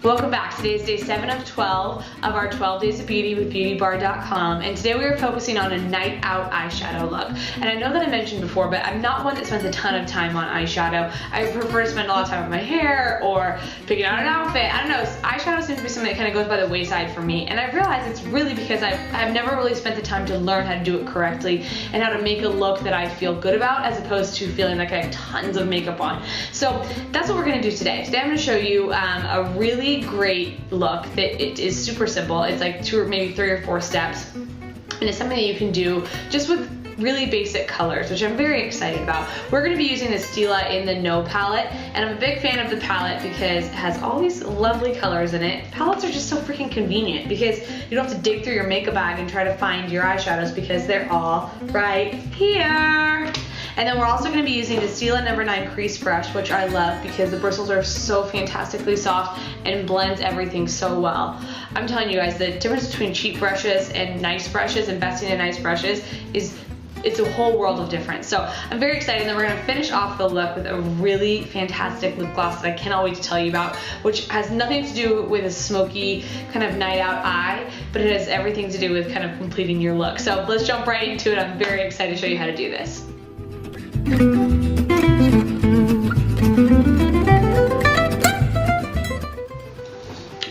Welcome back. Today is day 7 of 12 of our 12 Days of Beauty with BeautyBar.com, and today we are focusing on a night out eyeshadow look. And I know that I mentioned before, but I'm not one that spends a ton of time on eyeshadow. I prefer to spend a lot of time on my hair or picking out an outfit. I don't know, eyeshadow seems to be something that kind of goes by the wayside for me, and I realized it's really because I've never really spent the time to learn how to do it correctly and how to make a look that I feel good about, as opposed to feeling like I have tons of makeup on. So that's what we're going to do today. Today I'm going to show you a really great look that it is super simple. It's like 2 or maybe 3 or 4 steps, and it's something that you can do just with really basic colors, which I'm very excited about. We're going to be using the Stila in the No palette, and I'm a big fan of the palette because it has all these lovely colors in it. Palettes are just so freaking convenient because you don't have to dig through your makeup bag and try to find your eyeshadows because they're all right here. And then we're also going to be using the Stila No. 9 crease brush, which I love because the bristles are so fantastically soft and blends everything so well. I'm telling you guys, the difference between cheap brushes and nice brushes, investing in nice brushes, it's a whole world of difference. So I'm very excited, and then we're going to finish off the look with a really fantastic lip gloss that I cannot wait to tell you about, which has nothing to do with a smoky kind of night out eye, but it has everything to do with kind of completing your look. So let's jump right into it. I'm very excited to show you how to do this.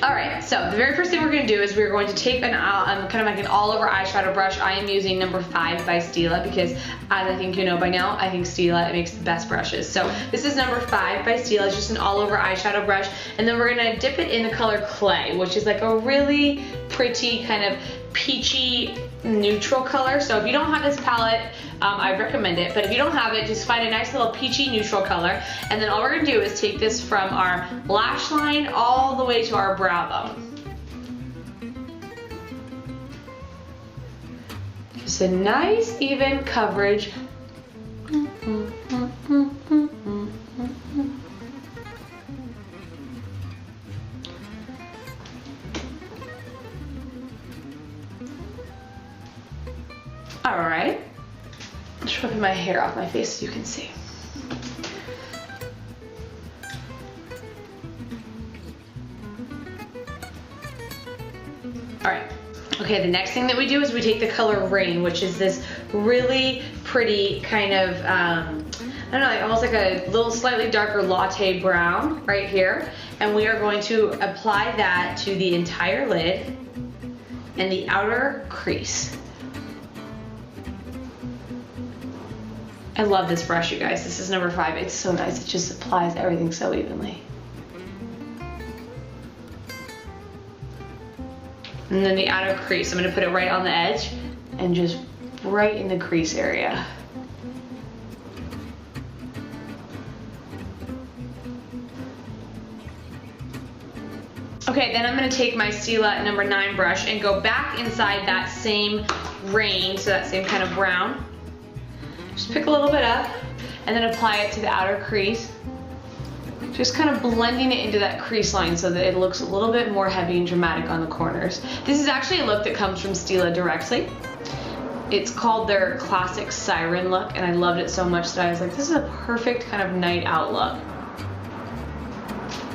Alright, so the very first thing we're going to do is we're going to take kind of like an all-over eyeshadow brush. I am using No. 5 by Stila because, as I think you know by now, I think Stila makes the best brushes. So this is No. 5 by Stila. It's just an all-over eyeshadow brush, and then we're going to dip it in the color Clay, which is like a really pretty kind of peachy neutral color. So if you don't have this palette, I recommend it, but if you don't have it, just find a nice little peachy neutral color, and then all we're going to do is take this from our lash line all the way to our brow bone. Just a nice even coverage. Alright, I'm just rubbing my hair off my face so you can see. Alright, okay, the next thing that we do is we take the color Rain, which is this really pretty kind of, I don't know, like almost like a little slightly darker latte brown right here. And we are going to apply that to the entire lid and the outer crease. I love this brush, you guys. This is No. 5. It's so nice. It just applies everything so evenly. And then the outer crease, I'm going to put it right on the edge and just right in the crease area. Okay, then I'm going to take my Stila No. 9 brush and go back inside that same Rain, so that same kind of brown. Just pick a little bit up and then apply it to the outer crease. Just kind of blending it into that crease line so that it looks a little bit more heavy and dramatic on the corners. This is actually a look that comes from Stila directly. It's called their classic Siren look, and I loved it so much that I was like, this is a perfect kind of night out look.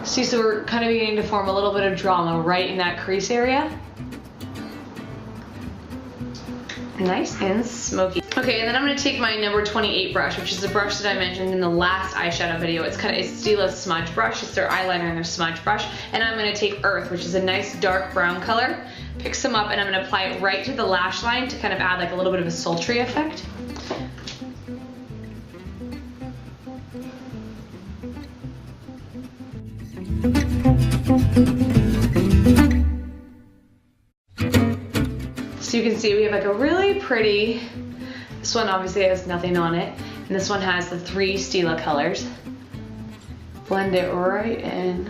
See, so we're kind of beginning to form a little bit of drama right in that crease area. Nice and smoky. Okay, and then I'm going to take my No. 28 brush, which is the brush that I mentioned in the last eyeshadow video. It's Stila's smudge brush. It's their eyeliner and their smudge brush. And I'm going to take Earth, which is a nice dark brown color, pick some up, and I'm going to apply it right to the lash line to kind of add like a little bit of a sultry effect. So you can see we have like a really pretty, this one obviously has nothing on it, and this one has the 3 Stila colors. Blend it right in.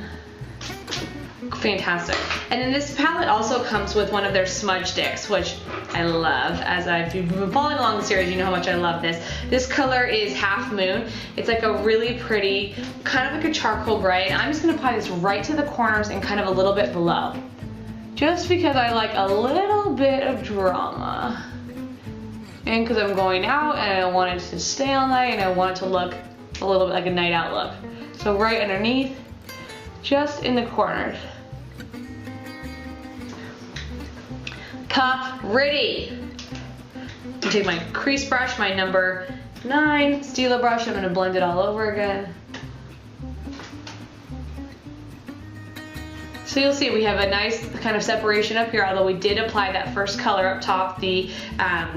Fantastic. And then this palette also comes with one of their smudge sticks, which I love. If you've been following along the series, you know how much I love this. This color is Half Moon. It's like a really pretty, kind of like a charcoal gray. And I'm just gonna apply this right to the corners and kind of a little bit below. Just because I like a little bit of drama. And because I'm going out and I want it to stay all night and I want it to look a little bit like a night out look. So right underneath, just in the corners. pretty. I take my crease brush, my number 9 Stila brush. I'm gonna blend it all over again. So you'll see we have a nice kind of separation up here, although we did apply that first color up top, the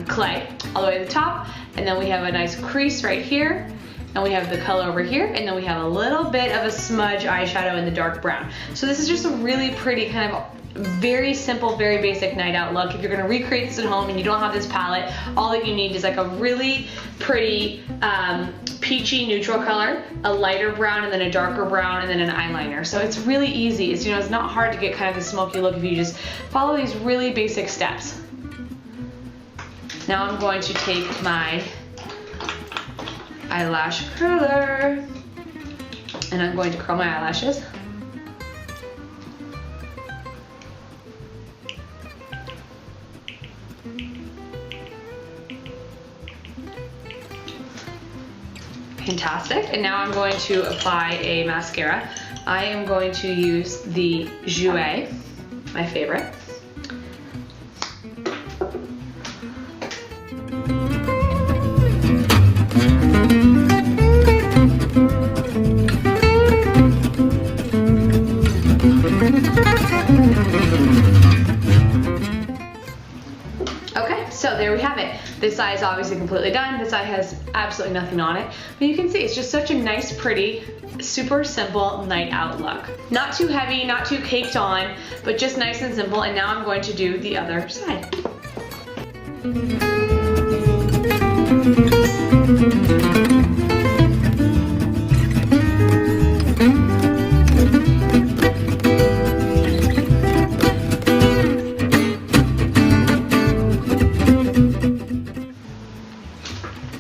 clay, all the way to the top. And then we have a nice crease right here. And we have the color over here. And then we have a little bit of a smudge eyeshadow in the dark brown. So this is just a really pretty kind of very simple, very basic night out look. If you're gonna recreate this at home and you don't have this palette, all that you need is like a really pretty peachy neutral color, a lighter brown, and then a darker brown, and then an eyeliner. So it's really easy. It's, you know, it's not hard to get kind of a smoky look if you just follow these really basic steps. Now I'm going to take my eyelash curler and I'm going to curl my eyelashes. Fantastic. And now I'm going to apply a mascara. I am going to use the Jouer, my favorite. Okay, so there we have it. This eye is obviously completely done. This eye has absolutely nothing on it. But you can see it's just such a nice, pretty, super simple night out look. Not too heavy, not too caked on, but just nice and simple. And now I'm going to do the other side.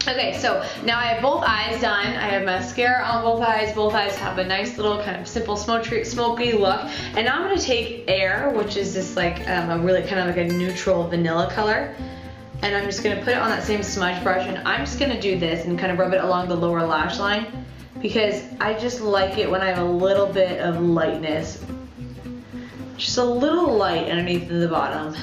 Okay, so now I have both eyes done. I have mascara on both eyes. Both eyes have a nice little kind of simple smoky look. And now I'm going to take Air, which is this like a really kind of like a neutral vanilla color. And I'm just going to put it on that same smudge brush. And I'm just going to do this and kind of rub it along the lower lash line, because I just like it when I have a little bit of lightness. Just a little light underneath the bottom.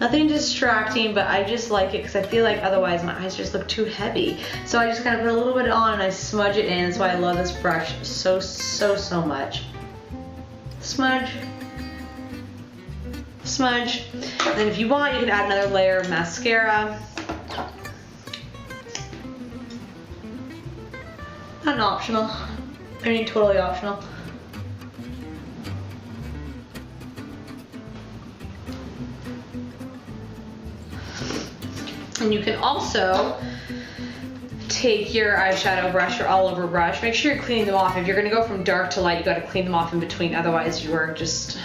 Nothing distracting, but I just like it because I feel like otherwise my eyes just look too heavy. So I just kind of put a little bit on and I smudge it in. That's why I love this brush so much. Smudge. Smudge. And then if you want, you can add another layer of mascara. Not optional. I mean, totally optional. And you can also take your eyeshadow brush or all over brush. Make sure you're cleaning them off. If you're going to go from dark to light, you got to clean them off in between. Otherwise, you are just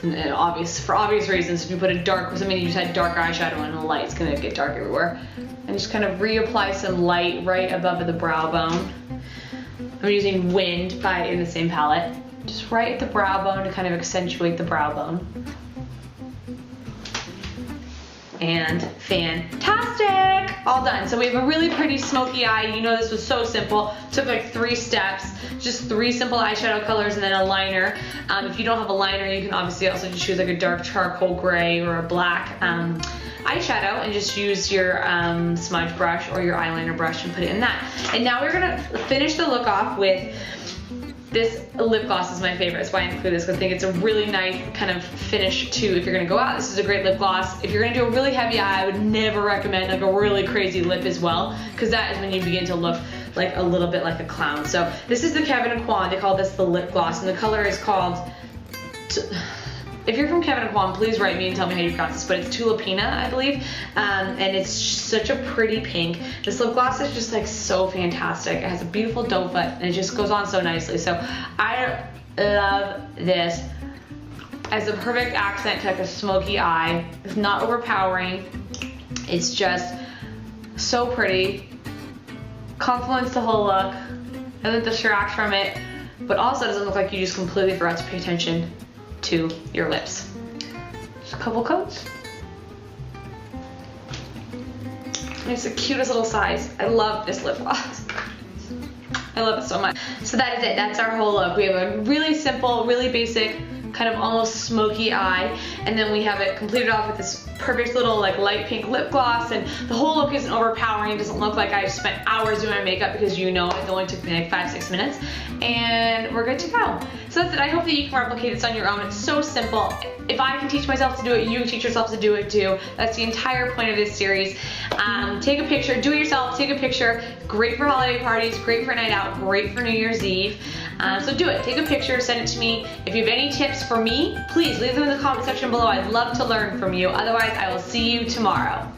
for obvious reasons. If you put a dark, something you just had dark eyeshadow on the light, it's going to get dark everywhere. And just kind of reapply some light right above the brow bone. I'm using Wind in the same palette. Just right at the brow bone to kind of accentuate the brow bone. And fantastic! All done. So we have a really pretty smoky eye. You know, this was so simple. Took like 3 steps, just 3 simple eyeshadow colors and then a liner. If you don't have a liner, you can obviously also just choose like a dark charcoal gray or a black eyeshadow and just use your smudge brush or your eyeliner brush and put it in that. And now we're gonna finish the look off with this lip gloss. Is my favorite. That's why I include this, because I think it's a really nice kind of finish to, if you're gonna go out, this is a great lip gloss. If you're gonna do a really heavy eye, I would never recommend like a really crazy lip as well, because that is when you begin to look like a little bit like a clown. So this is the Kevyn Aucoin. They call this the lip gloss, and the color is called, if you're from Kevyn Aucoin, please write me and tell me how you pronounce this, but it's Tulipina, I believe, and it's such a pretty pink. This lip gloss is just like so fantastic. It has a beautiful doe foot, and it just goes on so nicely. So I love this as a perfect accent to like a smoky eye. It's not overpowering. It's just so pretty. Complements the whole look. Doesn't distract from it, but also doesn't look like you just completely forgot to pay attention to your lips. Just a couple coats. It's the cutest little size. I love this lip gloss. I love it so much. So that is it. That's our whole look. We have a really simple, really basic kind of almost smoky eye, and then we have it completed off with this perfect little like light pink lip gloss, and the whole look isn't overpowering. It doesn't look like I've spent hours doing my makeup, because you know it only took me like 5-6 minutes, and we're good to go. So that's it. I hope that you can replicate this on your own. It's so simple. If I can teach myself to do it, you can teach yourself to do it too. That's the entire point of this series. Take a picture, do it yourself, take a picture. Great for holiday parties, great for a night out, great for New Year's Eve. So do it, take a picture, send it to me. If you have any tips for me, please leave them in the comment section below. I'd love to learn from you. Otherwise, I will see you tomorrow.